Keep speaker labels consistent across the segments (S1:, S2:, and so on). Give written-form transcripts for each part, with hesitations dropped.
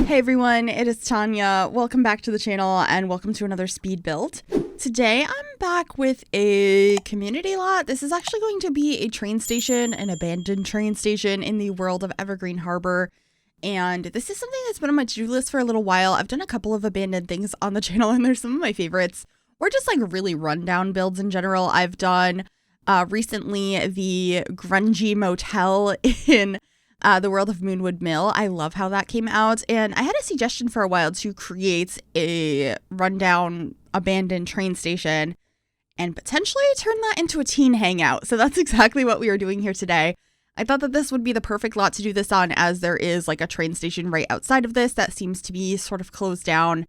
S1: Hey everyone, it is Tanya. Welcome back to the channel and welcome to another speed build. Today I'm back with a community lot. This is actually going to be a train station, an abandoned train station in the world of Evergreen Harbor. And this is something that's been on my to-do list for a little while. I've done a couple of abandoned things on the channel and there's some of my favorites, or just like really rundown builds in general. I've done recently the grungy motel in the world of Moonwood Mill. I love how that came out, and I had a suggestion for a while to create a rundown abandoned train station and potentially turn that into a teen hangout. So that's exactly what we are doing here today. I thought that this would be the perfect lot to do this on, as there is like a train station right outside of this that seems to be sort of closed down,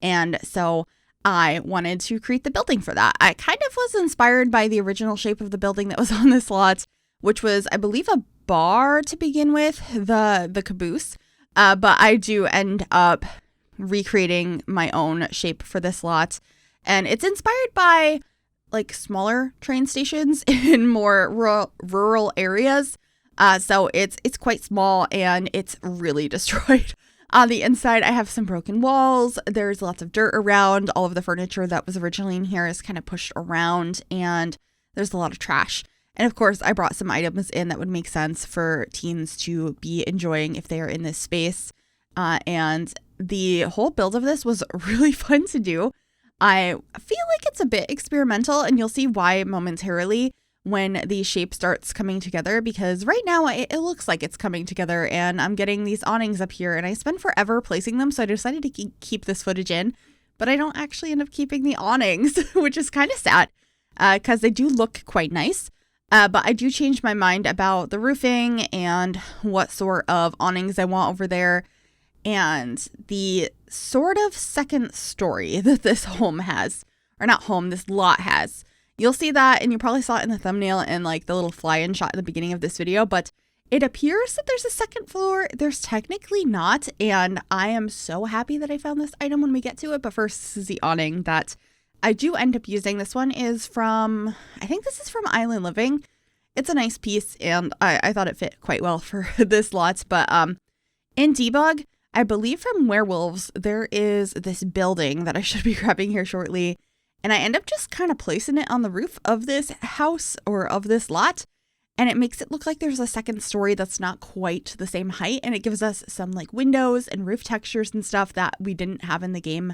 S1: and so I wanted to create the building for that. I kind of was inspired by the original shape of the building that was on this lot, which was, I believe, a bar to begin with, the Caboose, but I do end up recreating my own shape for this lot, and it's inspired by like smaller train stations in more rural areas, so it's quite small and it's really destroyed. On the inside, I have some broken walls, there's lots of dirt around, all of the furniture that was originally in here is kind of pushed around, and there's a lot of trash. And of course, I brought some items in that would make sense for teens to be enjoying if they are in this space. And the whole build of this was really fun to do. I feel like it's a bit experimental, and you'll see why momentarily when the shape starts coming together, because right now it looks like it's coming together and I'm getting these awnings up here and I spend forever placing them. So I decided to keep this footage in, but I don't actually end up keeping the awnings, which is kind of sad because they do look quite nice. But I do change my mind about the roofing and what sort of awnings I want over there, and the sort of second story that this home has, or not home, this lot has. You'll see that, and you probably saw it in the thumbnail and like the little fly-in shot at the beginning of this video, but it appears that there's a second floor. There's technically not, and I am so happy that I found this item when we get to it. But first, this is the awning that I do end up using. This one is from, I think this is from Island Living. It's a nice piece, and I thought it fit quite well for this lot. But in debug, I believe from Werewolves, there is this building that I should be grabbing here shortly, and I end up just kind of placing it on the roof of this house or of this lot, and it makes it look like there's a second story that's not quite the same height, and it gives us some like windows and roof textures and stuff that we didn't have in the game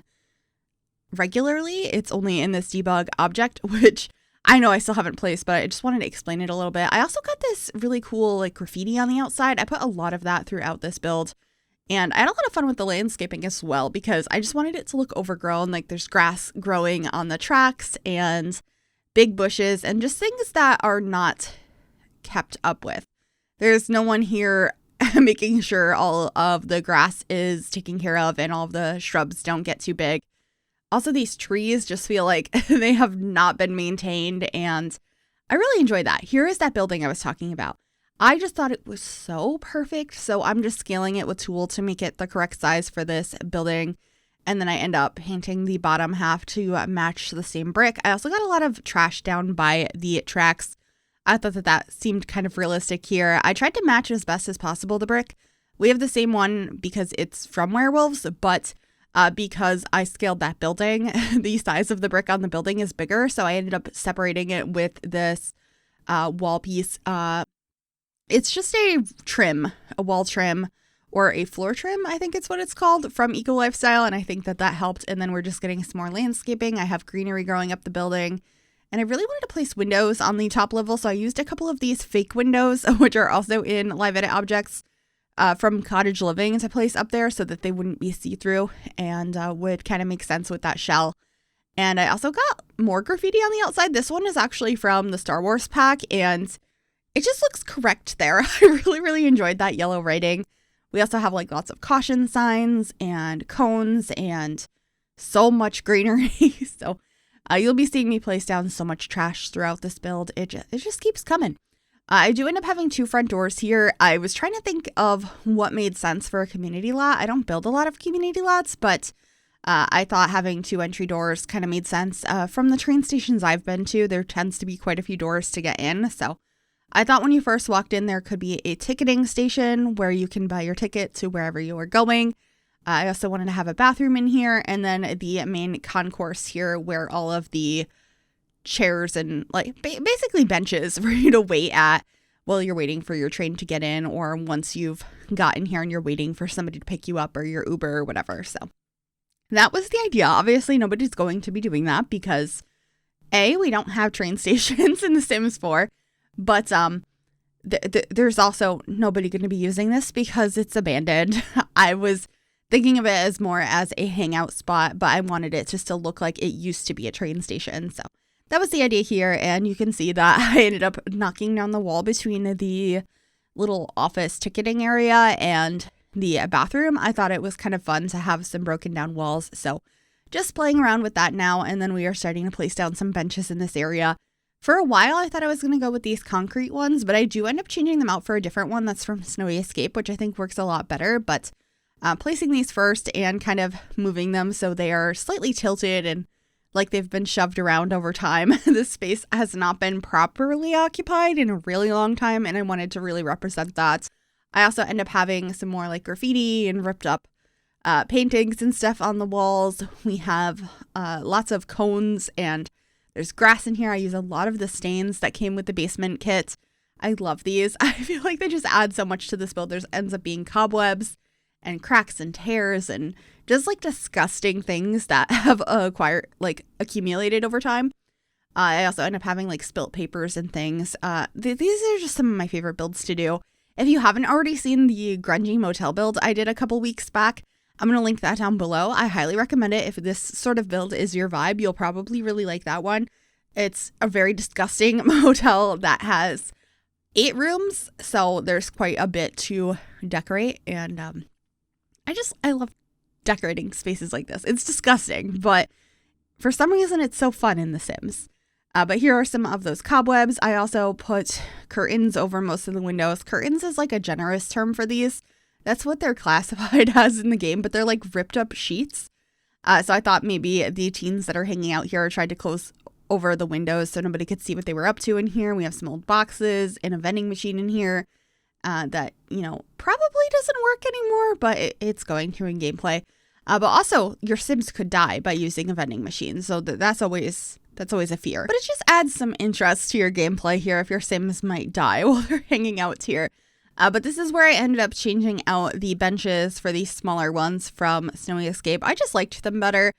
S1: regularly. It's only in this debug object, which I know I still haven't placed, but I just wanted to explain it a little bit. I also got this really cool like graffiti on the outside. I put a lot of that throughout this build, and I had a lot of fun with the landscaping as well because I just wanted it to look overgrown. Like there's grass growing on the tracks and big bushes and just things that are not kept up with. There's no one here making sure all of the grass is taken care of and all of the shrubs don't get too big. Also, these trees just feel like they have not been maintained, and I really enjoy that. Here is that building I was talking about. I just thought it was so perfect, so I'm just scaling it with Tool to make it the correct size for this building, and then I end up painting the bottom half to match the same brick. I also got a lot of trash down by the tracks. I thought that seemed kind of realistic here. I tried to match as best as possible the brick. We have the same one because it's from Werewolves, but because I scaled that building, the size of the brick on the building is bigger, so I ended up separating it with this wall piece. It's just a wall trim, or a floor trim, I think it's what it's called, from Eco Lifestyle, and I think that helped. And then we're just getting some more landscaping. I have greenery growing up the building, and I really wanted to place windows on the top level, so I used a couple of these fake windows, which are also in Live Edit objects, from Cottage Living, to place up there so that they wouldn't be see-through and would kind of make sense with that shell. And I also got more graffiti on the outside. This one is actually from the Star Wars pack, and it just looks correct there. I really, really enjoyed that yellow writing. We also have like lots of caution signs and cones and so much greenery. So you'll be seeing me place down so much trash throughout this build. It just keeps coming. I do end up having two front doors here. I was trying to think of what made sense for a community lot. I don't build a lot of community lots, but I thought having two entry doors kind of made sense. From the train stations I've been to, there tends to be quite a few doors to get in. So I thought when you first walked in, there could be a ticketing station where you can buy your ticket to wherever you are going. I also wanted to have a bathroom in here, and then the main concourse here where all of the chairs and like basically benches for you to wait at while you're waiting for your train to get in, or once you've gotten here and you're waiting for somebody to pick you up or your Uber or whatever. So that was the idea. Obviously, nobody's going to be doing that because A, we don't have train stations in The Sims 4, but there's also nobody going to be using this because it's abandoned. I was thinking of it as more as a hangout spot, but I wanted it just to look like it used to be a train station. So that was the idea here, and you can see that I ended up knocking down the wall between the little office ticketing area and the bathroom. I thought it was kind of fun to have some broken down walls, so just playing around with that now, and then we are starting to place down some benches in this area. For a while, I thought I was going to go with these concrete ones, but I do end up changing them out for a different one that's from Snowy Escape, which I think works a lot better, but placing these first and kind of moving them so they are slightly tilted and like they've been shoved around over time. This space has not been properly occupied in a really long time, and I wanted to really represent that. I also end up having some more like graffiti and ripped up paintings and stuff on the walls. We have lots of cones, and there's grass in here. I use a lot of the stains that came with the basement kit. I love these. I feel like they just add so much to this build. There ends up being cobwebs and cracks and tears and just like disgusting things that have accumulated over time. I also end up having like spilt papers and things. These are just some of my favorite builds to do. If you haven't already seen the grungy motel build I did a couple weeks back, I'm going to link that down below. I highly recommend it. If this sort of build is your vibe, you'll probably really like that one. It's a very disgusting motel that has 8 rooms, so there's quite a bit to decorate, and I love decorating spaces like this. It's disgusting, but for some reason it's so fun in The Sims. But here are some of those cobwebs. I also put curtains over most of the windows. Curtains is like a generous term for these. That's what they're classified as in the game, but they're like ripped up sheets. So I thought maybe the teens that are hanging out here tried to close over the windows so nobody could see what they were up to in here. We have some old boxes and a vending machine in here that, probably doesn't work anymore, but it's going to in gameplay. But also, your Sims could die by using a vending machine, so that's always a fear. But it just adds some interest to your gameplay here if your Sims might die while they're hanging out here. But this is where I ended up changing out the benches for these smaller ones from Snowy Escape. I just liked them better.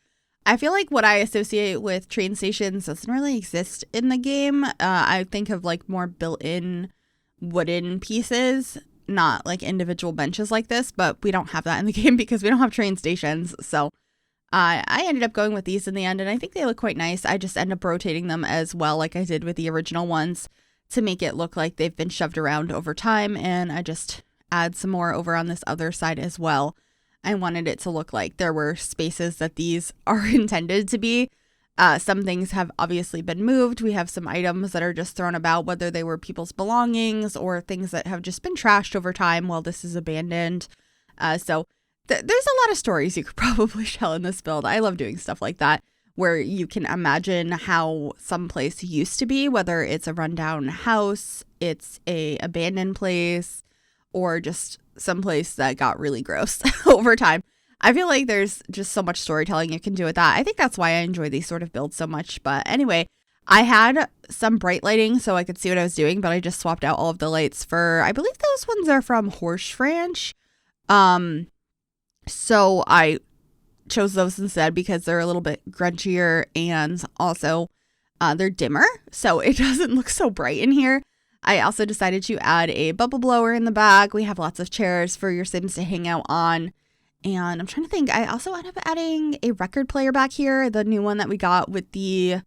S1: I feel like what I associate with train stations doesn't really exist in the game. I think of like more built-in wooden pieces, not like individual benches like this, but we don't have that in the game because we don't have train stations. So I ended up going with these in the end, and I think they look quite nice. I just end up rotating them as well like I did with the original ones to make it look like they've been shoved around over time, and I just add some more over on this other side as well. I wanted it to look like there were spaces that these are intended to be. Some things have obviously been moved. We have some items that are just thrown about, whether they were people's belongings or things that have just been trashed over time while this is abandoned. So there's a lot of stories you could probably tell in this build. I love doing stuff like that, where you can imagine how some place used to be, whether it's a rundown house, it's a abandoned place, or just some place that got really gross over time. I feel like there's just so much storytelling you can do with that. I think that's why I enjoy these sort of builds so much. But anyway, I had some bright lighting so I could see what I was doing, but I just swapped out all of the lights for, I believe those ones are from Horse Ranch. So I chose those instead because they're a little bit grungier, and also they're dimmer, so it doesn't look so bright in here. I also decided to add a bubble blower in the back. We have lots of chairs for your Sims to hang out on. And I'm trying to think, I also ended up adding a record player back here, the new one that we got with the,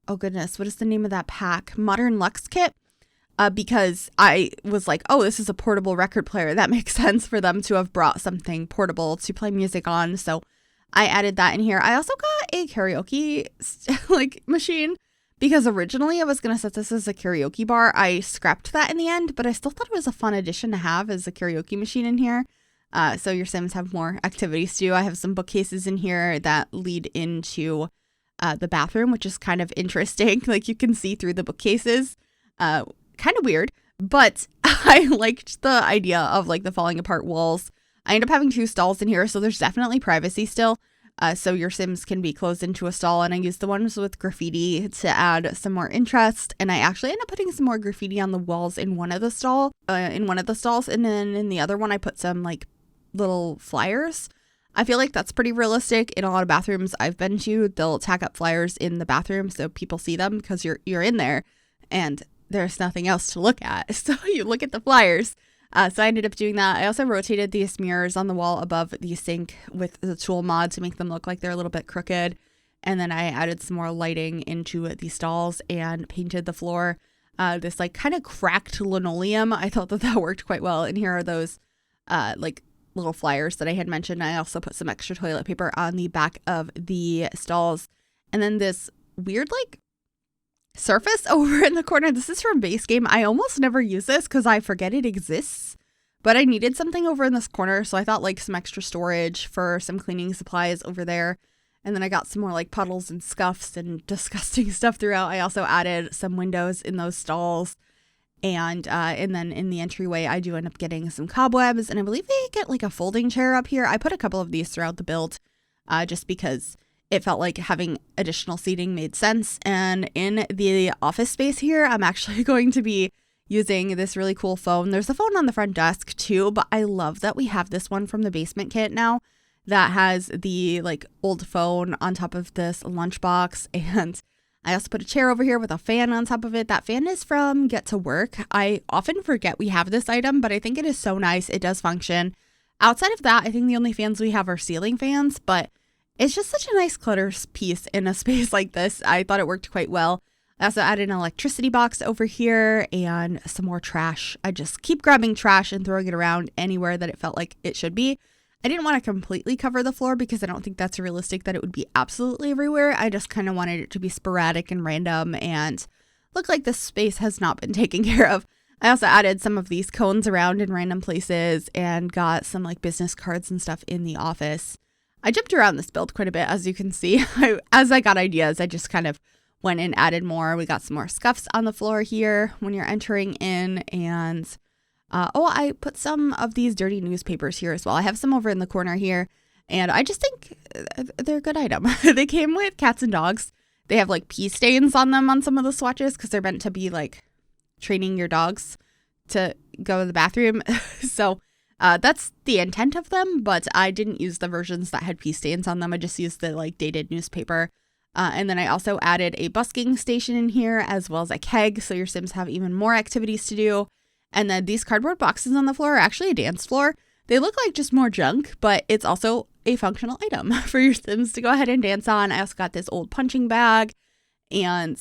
S1: oh goodness, what is the name of that pack? Modern Lux kit. Because I was like, oh, this is a portable record player. That makes sense for them to have brought something portable to play music on. So I added that in here. I also got a karaoke machine, because originally I was going to set this as a karaoke bar. I scrapped that in the end, but I still thought it was a fun addition to have as a karaoke machine in here. So your Sims have more activities to do. I have some bookcases in here that lead into the bathroom, which is kind of interesting. Like you can see through the bookcases. Kind of weird, but I liked the idea of like the falling apart walls. I end up having 2 stalls in here, so there's definitely privacy still. So your Sims can be closed into a stall, and I used the ones with graffiti to add some more interest. And I actually ended up putting some more graffiti on the walls in one of the stalls, and then in the other one I put some like little flyers. I feel like that's pretty realistic. In a lot of bathrooms I've been to, they'll tack up flyers in the bathroom so people see them because you're in there and there's nothing else to look at. So you look at the flyers. So I ended up doing that. I also rotated these mirrors on the wall above the sink with the tool mod to make them look like they're a little bit crooked. And then I added some more lighting into the stalls and painted the floor this like kind of cracked linoleum. I thought that worked quite well. And here are those like little flyers that I had mentioned. I also put some extra toilet paper on the back of the stalls. And then this weird like surface over in the corner. This is from base game. I almost never use this because I forget it exists, but I needed something over in this corner. So I thought like some extra storage for some cleaning supplies over there. And then I got some more like puddles and scuffs and disgusting stuff throughout. I also added some windows in those stalls. And then in the entryway, I do end up getting some cobwebs. And I believe they get like a folding chair up here. I put a couple of these throughout the build just because it felt like having additional seating made sense. And in the office space here, I'm actually going to be using this really cool phone. There's a phone on the front desk too, but I love that we have this one from the basement kit now that has the like old phone on top of this lunchbox. And I also put a chair over here with a fan on top of it. That fan is from Get to Work. I often forget we have this item, but I think it is so nice. It does function. Outside of that, I think the only fans we have are ceiling fans, but it's just such a nice clutter piece in a space like this. I thought it worked quite well. I also added an electricity box over here and some more trash. I just keep grabbing trash and throwing it around anywhere that it felt like it should be. I didn't want to completely cover the floor because I don't think that's realistic that it would be absolutely everywhere. I just kind of wanted it to be sporadic and random and look like this space has not been taken care of. I also added some of these cones around in random places and got some like business cards and stuff in the office. I jumped around this build quite a bit, as you can see. As I got ideas, I just kind of went and added more. We got some more scuffs on the floor here when you're entering in. And, I put some of these dirty newspapers here as well. I have some over in the corner here. And I just think they're a good item. They came with cats and dogs. They have like pee stains on them on some of the swatches because they're meant to be like training your dogs to go to the bathroom. So that's the intent of them, but I didn't use the versions that had pee stains on them. I just used the like dated newspaper. And then I also added a busking station in here as well as a keg. So your Sims have even more activities to do. And then these cardboard boxes on the floor are actually a dance floor. They look like just more junk, but it's also a functional item for your Sims to go ahead and dance on. I also got this old punching bag and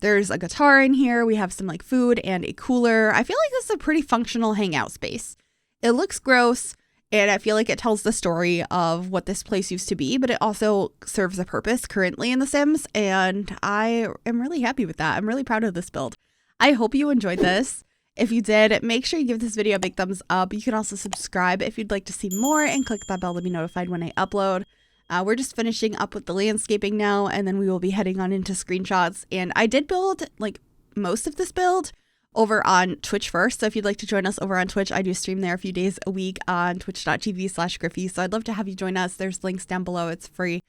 S1: there's a guitar in here. We have some like food and a cooler. I feel like this is a pretty functional hangout space. It looks gross, and I feel like it tells the story of what this place used to be, but it also serves a purpose currently in The Sims, and I am really happy with that. I'm really proud of this build. I hope you enjoyed this. If you did, make sure you give this video a big thumbs up. You can also subscribe if you'd like to see more and click that bell to be notified when I upload. We're just finishing up with the landscaping now, and then we will be heading on into screenshots. And I did build like most of this build over on Twitch first. So if you'd like to join us over on Twitch, I do stream there a few days a week on twitch.tv/Gryphi. So I'd love to have you join us. There's links down below. It's free.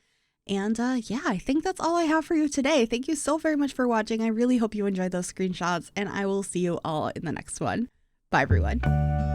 S1: And yeah, I think that's all I have for you today. Thank you so very much for watching. I really hope you enjoyed those screenshots, and I will see you all in the next one. Bye, everyone.